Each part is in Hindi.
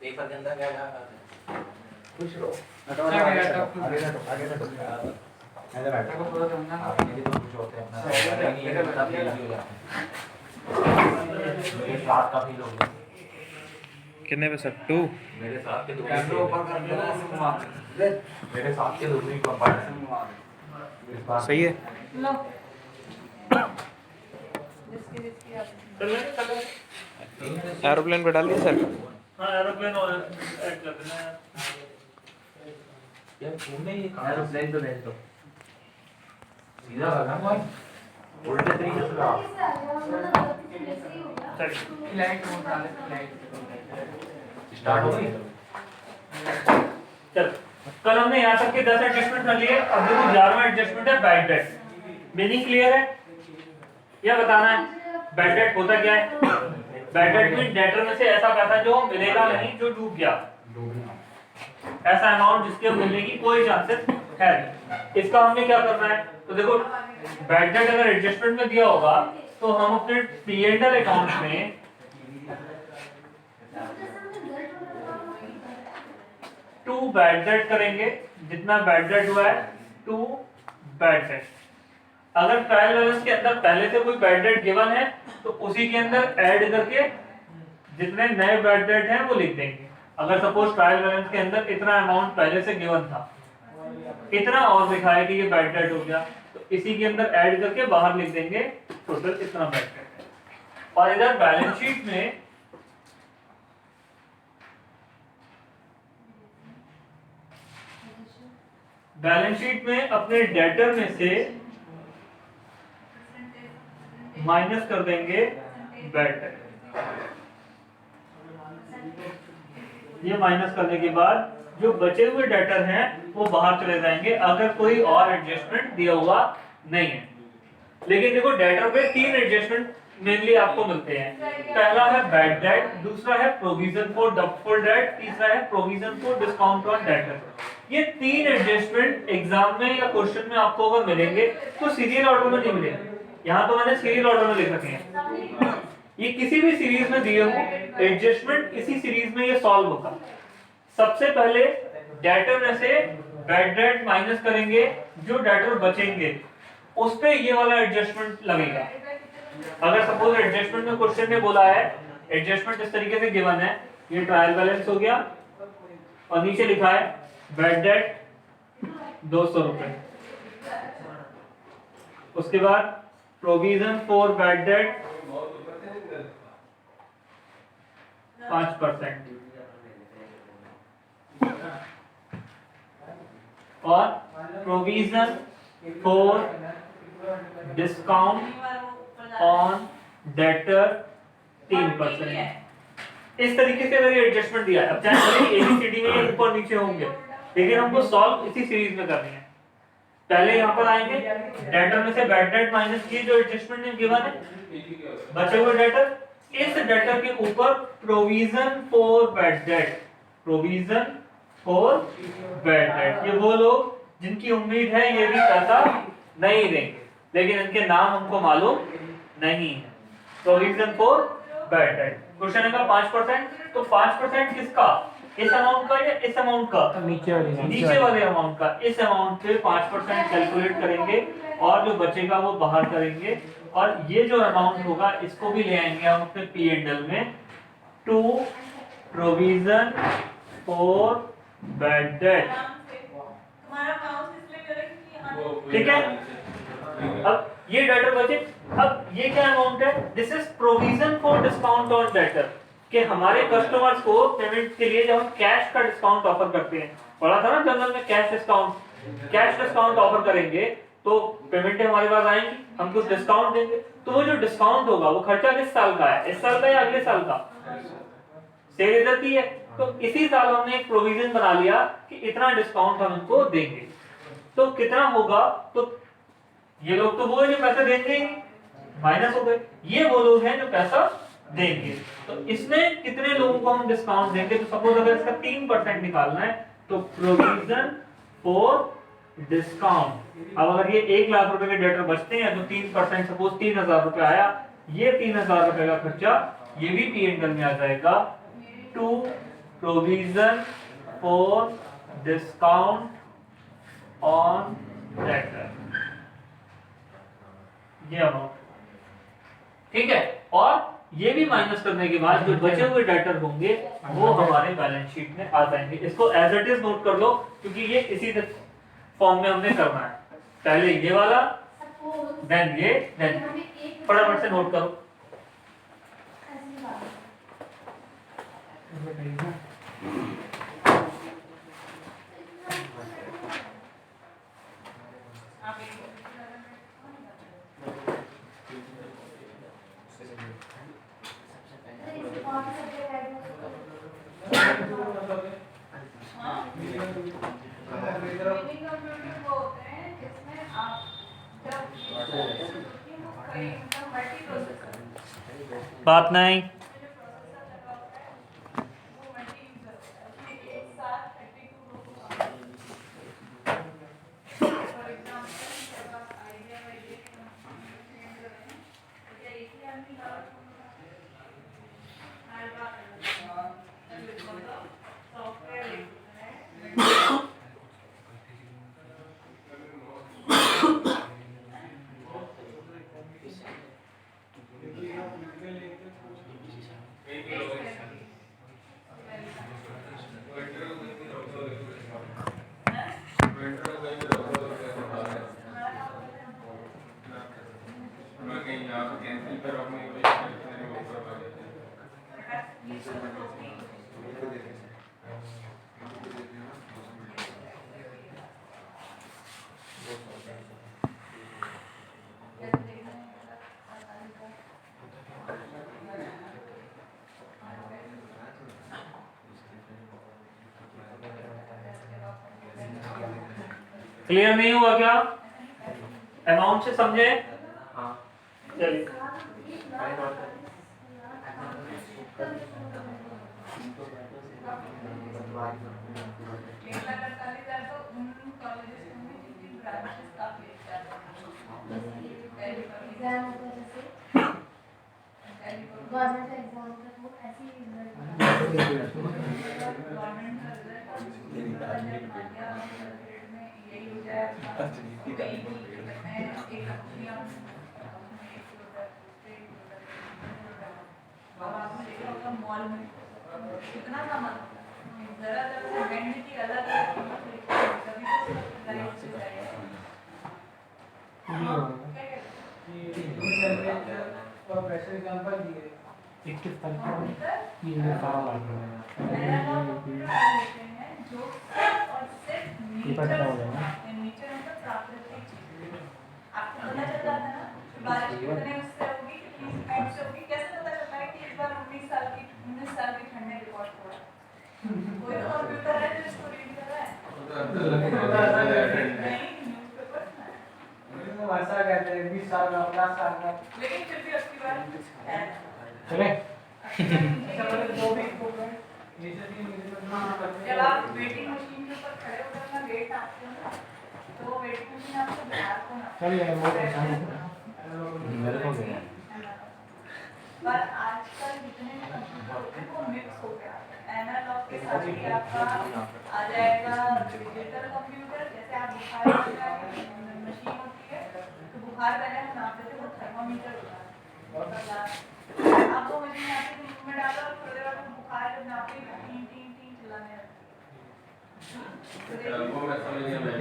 पेपर के अंदर क्या था? खुश रहो। आगे आगे बैठो। ऐसे बैठो। आप ये तो खुश होते हैं अपना ये बता फील हो जाता है। मेरे साथ का फील हो गया। कितने पे सट्टू? मेरे साथ के कैमरा ऊपर कर देना, ऐसे घुमा दे। मेरे साथ के दूसरी कंपार्टमेंट सही है। लो जिसकी आप एरोप्लेन पे डालिए सर। हाँ एरोप्लेन और ऐड कर देना यार। यार तूने ये कहां एरोप्लेन तो नहीं तो सीधा लगा भाई उल्टे तरीके से लगा लाइट मोड डाले लाइट स्टार्ट हो गई। चल कल हमने यहाँ तक के 10 एडजस्टमेंट कर लिए। अब देखो 11वां एडजस्टमेंट है बैड डेट। मीनिंग क्लियर है? यह बताना है बैड डेट होता क्या है। बैड डेट में डेटर में से ऐसा पैसा जो मिलेगा नहीं, जो डूब गया, ऐसा अमाउंट जिसके मिलने की कोई चांसेस है नहीं। इसका हमने क्या करना है? तो देखो बैड डेट अगर एडजस्टमेंट में दिया होगा तो हम अपने P&L अकाउंट में टू बैड डेट करेंगे। जितना बैड डेट हुआ है टू बैड डेट। अगर ट्रायल बैलेंस के अंदर पहले से कोई बैड डेट गिवन है तो उसी के अंदर ऐड करके जितने नए बैड डेट हैं वो लिख देंगे। अगर सपोज ट्रायल बैलेंस के अंदर इतना अमाउंट पहले से गिवन था, इतना और लिखा है कि ये बैड डेट हो गया, तो इसी के अंदर ऐड करके बाहर लिख देंगे टोटल इतना बैड डेट है। और इधर बैलेंस शीट में अपने डेटर में से माइनस कर देंगे बैड डेट। ये माइनस करने के बाद जो बचे हुए डेटर हैं वो बाहर चले जाएंगे अगर कोई और एडजस्टमेंट दिया हुआ नहीं है। लेकिन देखो डेटर पे 3 एडजस्टमेंट मेनली आपको मिलते हैं। पहला है बैड डेट, दूसरा है प्रोविजन फॉर डाउटफुल डेट, तीसरा है provision for discount on debtor. ये 3 एडजस्टमेंट एग्जाम में या क्वेश्चन में आपको अगर मिलेंगे तो सीरियल ऑर्डर में नहीं मिलेंगे। यहाँ तो मैंने सीरियल ऑर्डर में लिख रखे हैं। ये किसी भी सीरीज में दिए हो एडजस्टमेंट इसी सीरीज में ये सॉल्व होगा। सबसे पहले डेटर में से बैड डेट माइनस करेंगे, जो डेटर बचेंगे उस पे ये वाला एडजस्टमेंट लगेगा। अगर सपोज एडजस्टमेंट में क्वेश्चन ने बोला है एडजस्टमेंट इस तरीके से गिवन है, ये ट्रायल बैलेंस हो गया और नीचे लिखा है बैड डेट 200 रुपए। उसके बाद प्रोविजन फॉर बैड डेट 5% और provision for discount on debtor 3%। इस तरीके से अगर एडजस्टमेंट दिया है, अब चाहे एबीसीडी में ऊपर नीचे होंगे लेकिन हमको सॉल्व इसी सीरीज में करनी है। पहले यहाँ पर आएंगे डेटर में से बैड डेट माइनस किए जो एडजस्टमेंट ने गिवन है, बचे हुए डेटर, इस डेटर के ऊपर provision for bad date, provision for bad date. ये वो लोग जिनकी उम्मीद है ये भी पैसा नहीं देंगे लेकिन इनके नाम हमको मालूम नहीं है। Provision for bad date question है का 5%, तो 5% किसका? इस अमाउंट का या इस अमाउंट का? नीचे वाले अमाउंट का। इस अमाउंट पे 5% कैलकुलेट करेंगे और जो बचेगा वो बाहर करेंगे और ये जो अमाउंट होगा इसको भी ले आएंगे हम अपने P&L में to provision for bad debt. ठीक है, अब ये डेटर बचे। अब ये क्या अमाउंट है? This is provision for discount on debtor, कि हमारे कस्टमर्स को पेमेंट के लिए जब हम कैश का डिस्काउंट ऑफर करते हैं, पढ़ा था ना जनरल में कैश डिस्काउंट ऑफर करेंगे तो पेमेंट हमारे पास आएंगी, हम कुछ डिस्काउंट देंगे। तो वो जो डिस्काउंट होगा वो खर्चा किस साल का है? इस साल का या अगले साल का? सेल इधर की है तो इसी साल हमने एक प्रोविजन बना लिया कि इतना डिस्काउंट हम इनको देंगे। तो कितना होगा? तो ये लोग तो वो है जो पैसे देंगे ही, माइनस हो गए। ये वो लोग हैं जो पैसा देंगे। तो इसमें कितने लोगों को हम डिस्काउंट देंगे? तो सपोज अगर इसका 3% निकालना है तो प्रोविजन फॉर डिस्काउंट। अब अगर ये 1 लाख रुपए के डेटर बचते हैं तो 3% सपोज 3000 रुपए आया, ये 3000 रुपए का खर्चा ये भी P&L में आ जाएगा to provision for discount on debtor, ये अमाउंट, ठीक है। और ये भी माइनस करने के बाद जो बचे हुए डेटर होंगे वो हमारे बैलेंस शीट में आ जाएंगे। इसको एज इट इज नोट कर लो, क्योंकि ये इसी फॉर्म में हमने करना है। पहले ये वाला, देन ये, देन फटाफट से नोट करो। बात नहीं, क्लियर नहीं हुआ क्या? अमाउंट से समझे? हाँ चलिए गवर्नमेंट एग्जाम का वो ऐसी मॉल में कितना सामान जरा जरा वेंडिटी अलग कभी राइट से प्रेशर एग्जांपल दिए 21 तारीख ये काम आ रहा जो और सिर्फ नीचे मतलब प्राकृतिक चीज आपको पता चल जाता है ना बारिश कितने उससे होगी कितनी स्पीड से होगी, कैसे पता चलता है कि इस बार 19 साल की ठंड ने रिकॉर्ड तोड़ा? कोई तो कंप्यूटर है जो इसको रीड कर रहा है, नहीं न्यूज़पेपर है भाषा कहते हैं 20 साल में 50 साल में लेकिन फिर भी उसकी बात चले चलो जो भी जब आप वेटिंग मशीन के ऊपर खड़े होकर अपना वेट नापते हो ना, तो वो वेटिंग मशीन आपको बिहार को नापती चलिए वो मेरे को गया पर आजकल जितने भी कंप्यूटर होते हैं वो मिक्स हो गया है। एनालॉग के साथ ही आपका आ जाएगा डिजिटल कंप्यूटर, जैसे आप बुखार मशीन होती है तो बुखार पहले हम नापते थे, वो थर्मामीटर होता है। अब वो मशीन आती है तो में डालो और थोड़ी देर बाद बुखार जब नापी टीन टीन टीन चिल्लाने लगती है। वो मैं समझ गया, मैं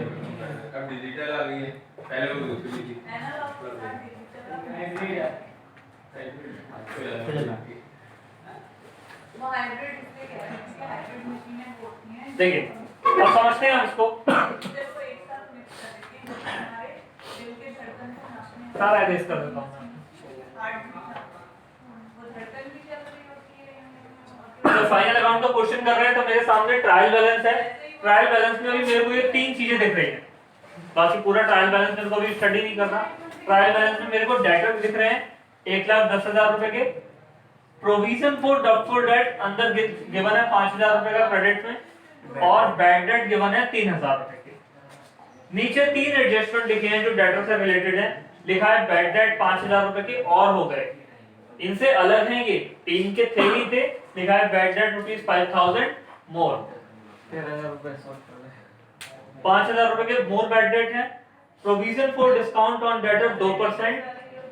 अब डिजिटल आ गई है, पहले वो दूसरी थी एनालॉग के साथ डिजिटल वो हाइब्रिड इसलिए कह रहे हैं कि हाइब्रिड मशीनें होती हैं। देखिए अब समझते हैं हम इसको देखो एक साथ मिक्स कर देती हैं, हमारे दिल के धड़कन को नापने सारा एड्रेस कर देता हूँ मैं। हार्ट बीट वो धड़कन भी चल रही होती है। तो फाइनल अकाउंट का क्वेश्चन कर रहे हैं तो मेरे सामने ट्रायल बैलेंस है। ट्रायल बैलेंस में भी मेरे को ये तीन चीजें दिख रही हैं, बाकी पूरा ट्रायल बैलेंस मेरे को अभी स्टडी नहीं करना। ट्रायल बैलेंस में मेरे को डेटर दिख रहे हैं 1,10,000 रुपए के, प्रोविजन फॉर डॉubtful डेट अंदर गिवन है 5,000 रुपए का क्रेडिट में, और बैड डेट गिवन है 3,000 रुपए के। नीचे तीन एडजस्टमेंट लिखे हैं जो डेटर से रिलेटेड है, लिखा है बैड डेट 5,000 रुपए के और हो गए, इनसे अलग हैं ये, तीन के थे ही थे, लिखा है बैड डेट ₹5,000 मोर 13,000 रुपए शॉर्ट कर दे। 5,000 रुपए के मोर बैड डेट है। Provision for discount on debtor 2%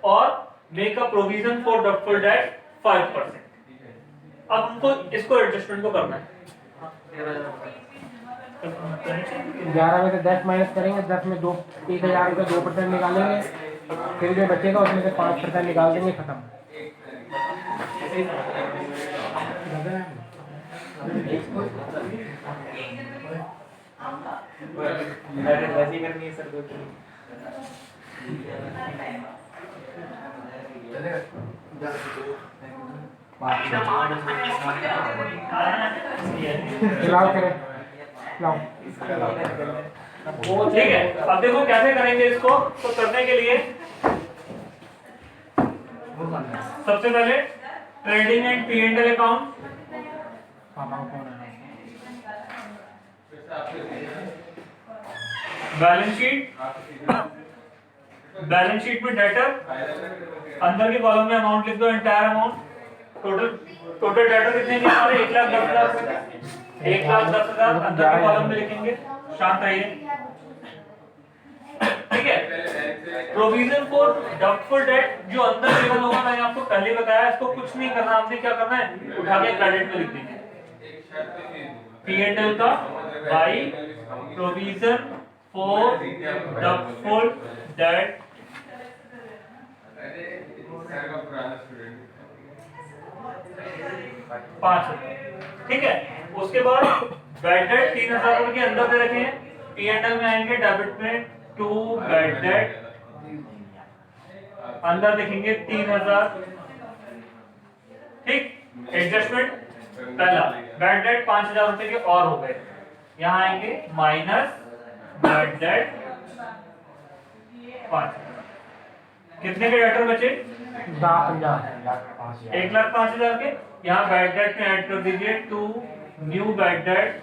और make a provision for doubtful debt 5%। अब हमको इसको एडजस्टमेंट को करना है। 11 में से 10 माइनस करेंगे, 10 में 1,000 रुपये 2% निकालेंगे, फिर जो बचेगा उसमें से 5% निकाल देंगे, खत्म। वैसी करनी है सर। लाओ करें, लाओ। ठीक है, अब देखो कैसे करेंगे इसको। तो करने के लिए सबसे पहले trading and P&L account, balance sheet में डेटर, अंदर के कॉलम में अमाउंट लिख दो, एंटायर अमाउंट। टोटल डेटर कितने हैं हमारे? 1,10,000। 1,10,000 अंदर के कॉलम में लिखेंगे। शांत रहिए, ठीक है। प्रोविजन फॉर डाउटफुल डेट जो अंदर लेवल होगा, मैंने आपको पहले बताया, इसको कुछ नहीं करना, आपने क्या करना है, उठा के क्रेडिट में लिख देंगे। P&L का by provision for doubtful date, sir का पुराना स्टूडेंट 5,000, ठीक है। उसके बाद बैड डेट 3,000 रुपए के अंदर दे रखे हैं। P&L में आएंगे, डेबिट में टू बैड डेट, अंदर लिखेंगे 3,000, ठीक। एडजस्टमेंट पहला बैड डेट 5,000 रुपए के और हो गए, यहाँ आएंगे माइनस बैड डेट 5,000। कितने के डेटर बचे? 1,05,000 के। यहाँ बैड डेट में ऐड कर दीजिए to new bad debt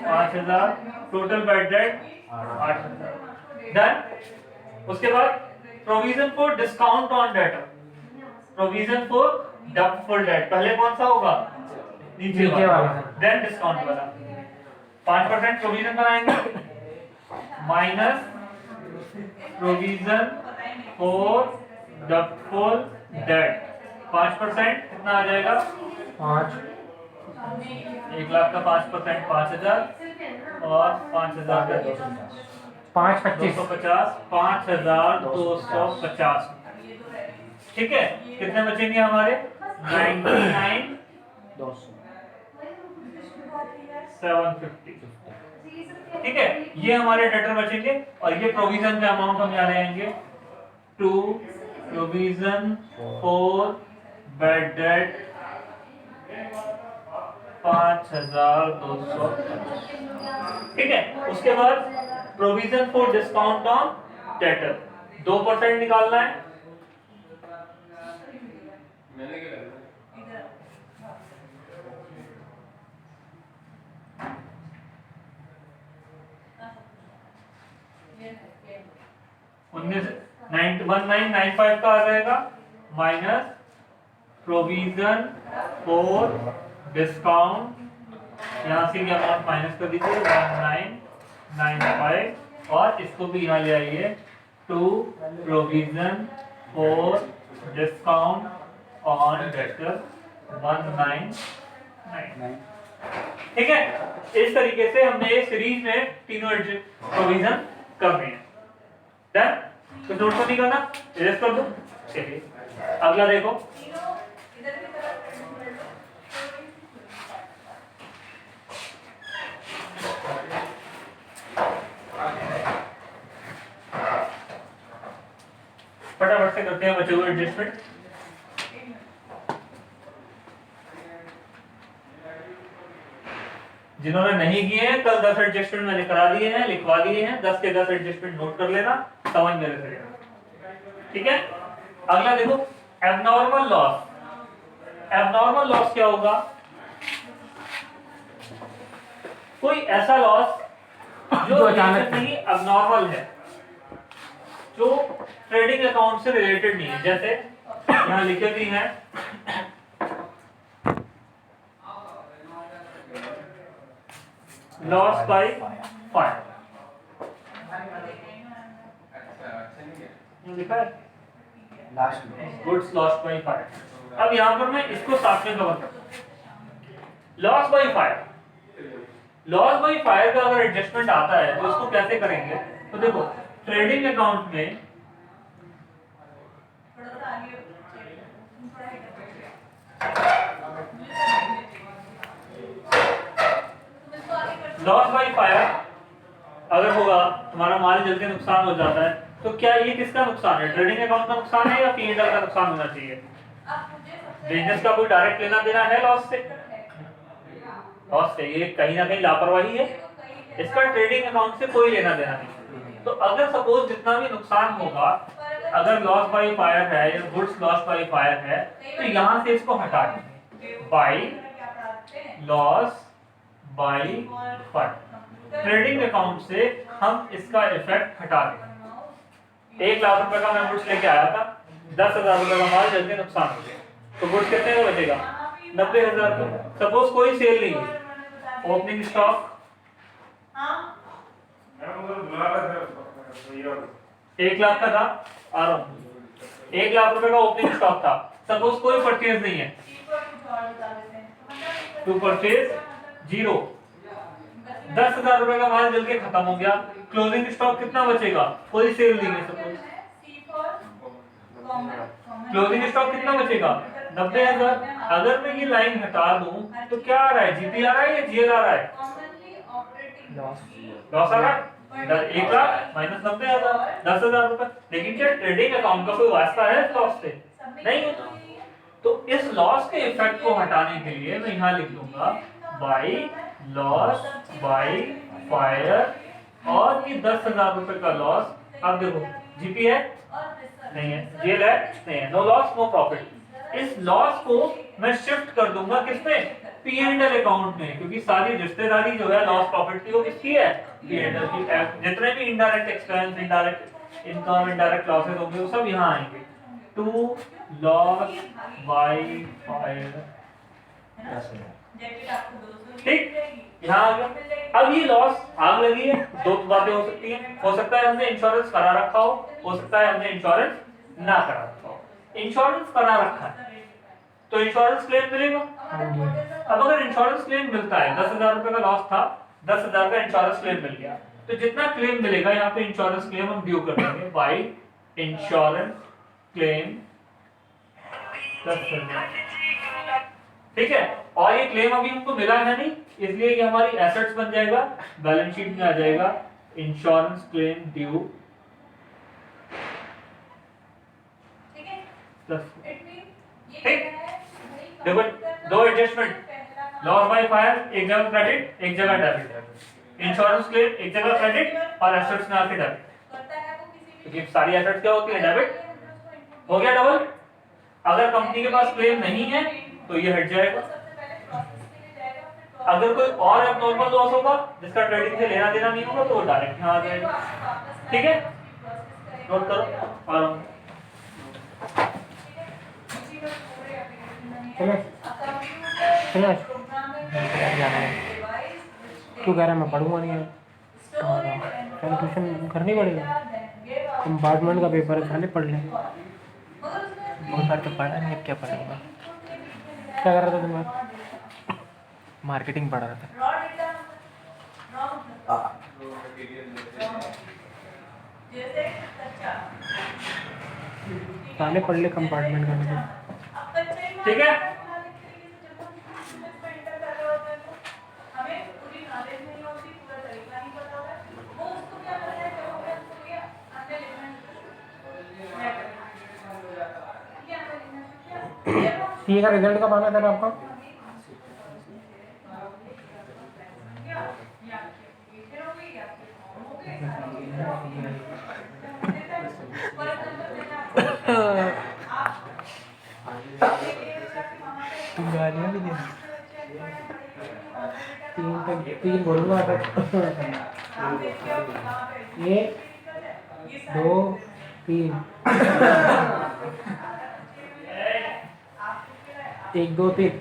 5,000, total bad debt 8,000। Done. उसके बाद provision for discount on debtor, provision for doubtful debt, पहले कौन सा होगा? नीचे वाला, देन डिस्काउंट वाला। 5% प्रोविजन बनाएंगे, minus provision for doubtful date 5%, कितना आ जाएगा? 5। 1,00,000 का 5% 5,000 और 5,000 का 250, 5,250, ठीक है। कितने बचेंगे हमारे? 99,750, ठीक है। ये हमारे डेटर बचेंगे और ये प्रोविजन का अमाउंट हम यहाँ ले आएंगे to provision for bad debt 5,250, ठीक है। उसके बाद provision for discount on debtor 2% निकालना है। मैंने क्या करा? 19,95 का आ जाएगा, माइनस प्रोविजन फॉर डिस्काउंट, यहाँ से ये अमाउंट माइनस कर दीजिए 1995, और इसको भी यहाँ ले आइए to provision for discount on debtor 199, ठीक है। इस तरीके से हमने ये सीरीज में तीनों प्रोविजन करने हैं। डन। तो नोट को नहीं करना, इरेज कर दो। चलिए अगला देखो, इधर की तरफ फटाफट से करते हैं बचे हुए एडजस्टमेंट। जिन्होंने नहीं किए हैं कल 10 एडजस्टमेंट मैंने करा दिए हैं, लिखवा दिए हैं। 10 के 10 एडजस्टमेंट नोट कर लेना, समझ में रहेगा, ठीक है। अगला देखो, एबनॉर्मल लॉस। एबनॉर्मल लॉस क्या होगा? कोई ऐसा लॉस जो अचानक नहीं अबनॉर्मल है, जो ट्रेडिंग अकाउंट से रिलेटेड नहीं है। जैसे यहाँ लिखे भी हैं लॉस बाय फायर। अच्छा नहीं है लिखा है गुड्स लॉस्ट बाय फायर। अब यहाँ पर मैं इसको साथ में कवर करता हूँ। Loss by fire, loss by fire का अगर एडजस्टमेंट आता है तो इसको कैसे करेंगे? तो देखो ट्रेडिंग अकाउंट में थोड़ा सा आगे थोड़ा लॉस बाय फायर अगर होगा, तुम्हारा माल जल के नुकसान हो जाता है, तो क्या ये किसका नुकसान है? ट्रेडिंग अकाउंट का नुकसान है या P&L का नुकसान होना चाहिए? बिजनेस का कोई डायरेक्ट लेना देना है लॉस से? लॉस से ये कहीं ना कहीं लापरवाही है, इसका ट्रेडिंग अकाउंट से कोई लेना देना नहीं। तो अगर सपोज जितना भी नुकसान होगा, अगर लॉस बाय फायर है या गुड्स लॉस बाय फायर है, तो यहाँ से इसको हटा देंगे by loss by fire. Trading account से हम इसका इफेक्ट हटा देंगे। 1 लाख रुपए का मैं गुड्स लेके आया था, 10,000 रुपए का माल जल के नुकसान हो गया, तो गुड्स कितने का बचेगा? 90,000 का। सपोज कोई सेल नहीं हुई, ओपनिंग स्टॉक 1 लाख का था, आ रहा हूं, 1 लाख रुपए का ओपनिंग स्टॉक था। सपोज कोई परचेज नहीं है, टू परचेज 0, 10,000 रुपए का माल जल के खत्म हो गया, क्लोजिंग स्टॉक कितना बचेगा? कोई सेल नहीं है, सपोज क्लोजिंग स्टॉक कितना बचेगा? 90,000। अगर मैं ये लाइन हटा दूं तो क्या आ रहा है? जीपी आ रहा है या जीएल आ रहा है? लॉस आ रहा है। 1 लाख माइनस 90,000, 10,000 रुपए। लेकिन क्या ट्रेडिंग अकाउंट का कोई वास्ता है इस लॉस से? नहीं है। तो इस लॉस के इफेक्ट को हटाने के लिए मैं यहाँ लिख दूंगा बाय लॉस बाय फायर, और ये 10,000 रुपए का लॉस। अब देखो जीपी है नहीं है, जेल है नहीं है, नो लॉस नो प्रॉफिट। इस लॉस को मैं शिफ्ट कर दूंगा किसमें? P&L अकाउंट में, क्योंकि सारी रिश्तेदारी जो है लॉस प्रॉफिट की वो किसकी है? P&L की। जितने भी indirect expense, indirect income, indirect losses होंगे वो सब यहाँ आएंगे। टू लॉस बाय फायर, ठीक, यहाँ आ गया। अब ये लॉस आग लगी है, दो बातें हो सकती हैं। हो सकता है हमने इंश्योरेंस करा रखा हो सकता है हमने इंश्योरेंस ना करा रखा हो। इंश्योरेंस करा रखा है तो इंश्योरेंस क्लेम मिलेगा। अब अगर इंश्योरेंस क्लेम मिलता है, 10,000 रुपए का लॉस था, 10,000 का इंश्योरेंस क्लेम मिल गया, तो जितना क्लेम मिलेगा यहाँ पे इंश्योरेंस क्लेम हम ड्यू कर देंगे बाय इंश्योरेंस क्लेम 10,000, ठीक है। और ये क्लेम अभी हमको मिला है नहीं, इसलिए ये हमारी एसेट्स बन जाएगा, बैलेंस शीट में आ जाएगा इंश्योरेंस क्लेम ड्यू, ठीक। देखो दो एडजस्टमेंट, लॉस बाय फायर एक जगह क्रेडिट एक जगह डेबिट, इंश्योरेंस क्लेम एक जगह क्रेडिट और एसेट्स में आके डेबिट, क्योंकि सारी एसेट्स क्या होती है? डेबिट। हो गया डबल। अगर कंपनी के पास क्लेम नहीं है तो ये हट जाएगा। अगर कोई और एबनॉर्मल लॉस होगा जिसका ट्रेडिंग से लेना देना नहीं होगा तो वो डायरेक्ट यहाँ आ जाएगा, ठीक है। नोट करो और चलो तू कह रहा मैं पढ़ूंगा नहीं, कल ट्यूशन करनी पड़ेगा, कंपार्टमेंट का पेपर है, पहले पढ़ लें। बहुत बार तो पढ़ा नहीं, अब क्या पढ़ूंगा? क्या कर रहा था तुम्हें? मार्केटिंग पढ़ रहा था। पहले पढ़ ले कंपार्टमेंट का पेपर, ठीक है। सीए का रिजल्ट कब आना था आपका? तुम गालियाँ भी दे तीन बोलूँगा एक दो तीन, 1 2 3।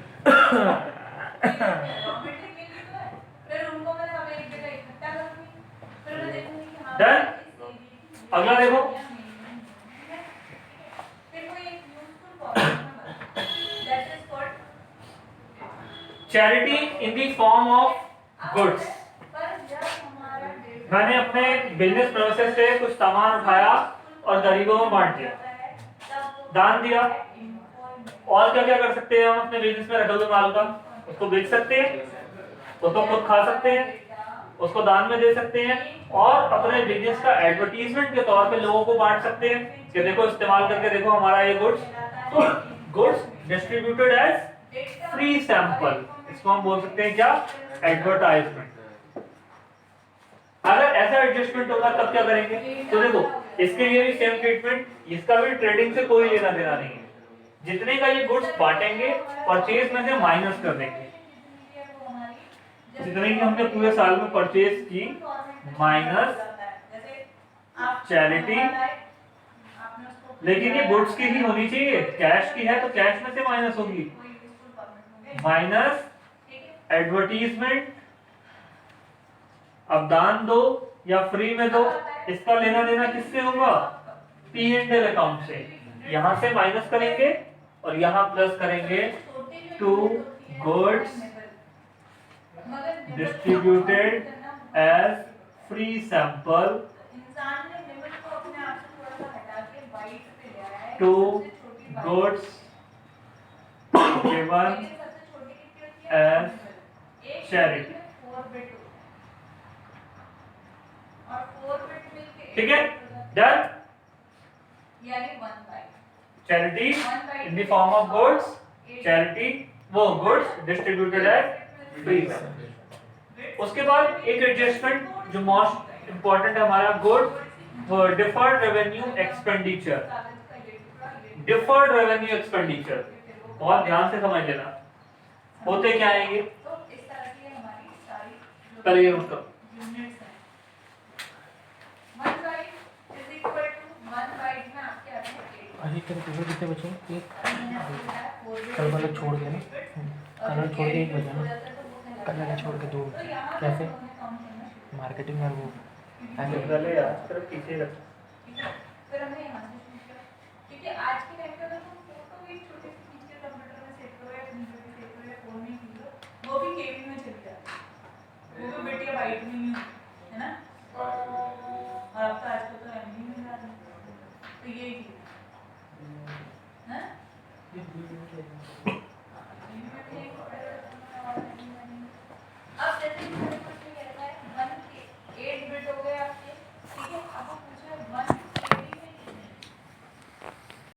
डन। अगला देखो, charity in the form of goods. मैंने अपने बिजनेस प्रोसेस से कुछ सामान उठाया और गरीबों में बांट दिया, दान दिया। और क्या क्या कर सकते हैं हम अपने बिजनेस में रखे हुए माल का? उसको बेच सकते हैं, उसको खुद खा सकते हैं, उसको दान में दे सकते हैं, और अपने बिजनेस का एडवर्टीजमेंट के तौर पे लोगों को बांट सकते हैं कि देखो इस्तेमाल करके देखो हमारा ये गुड्स। तो goods distributed as free sample, इसको हम बोल सकते हैं क्या? एडवर्टाइजमेंट। अगर ऐसा एडजस्टमेंट होगा तब क्या करेंगे? तो देखो इसके लिए भी सेम ट्रीटमेंट, इसका भी ट्रेडिंग से कोई लेना देना नहीं है। जितने का ये गुड्स बांटेंगे परचेज में से माइनस कर देंगे, जितने की हमने पूरे साल में परचेज की माइनस चैरिटी। लेकिन ये गुड्स की ही होनी चाहिए, कैश की है तो कैश में से माइनस होगी, माइनस एडवर्टीजमेंट। अब दान दो या फ्री में दो, इसका लेना देना किससे होगा? P&L अकाउंट से। यहां से माइनस करेंगे और यहां प्लस करेंगे to goods distributed as free sample to goods given as charity. ठीक है, done. Charity in the form of goods, charity वो गुड्स डिस्ट्रीब्यूटेड एज फ्री। उसके बाद एक एडजस्टमेंट जो मोस्ट इंपॉर्टेंट है हमारा, good deferred revenue expenditure. Deferred revenue expenditure बहुत ध्यान से समझ लेना, होते क्या है ये? करिए उसका अभी तेरे पेपर कितने बचे? एक कल वाला छोड़ के ना, कल वाला छोड़ के एक बचा ना, कल वाला छोड़ के 2 बचे। कैसे? मार्केटिंग और वो पहले यार सिर्फ पीछे रख। फिर हमने यहाँ से पूछा, क्योंकि आज के टाइम पे अगर तुम फोटो भी छोटे से खींच के कंप्यूटर में सेव करो या कंप्यूटर में सेव करो या फोन में खींच लो, वो भी केबी में चली जाती है, वो भी बिट या बाइट में ही होती है।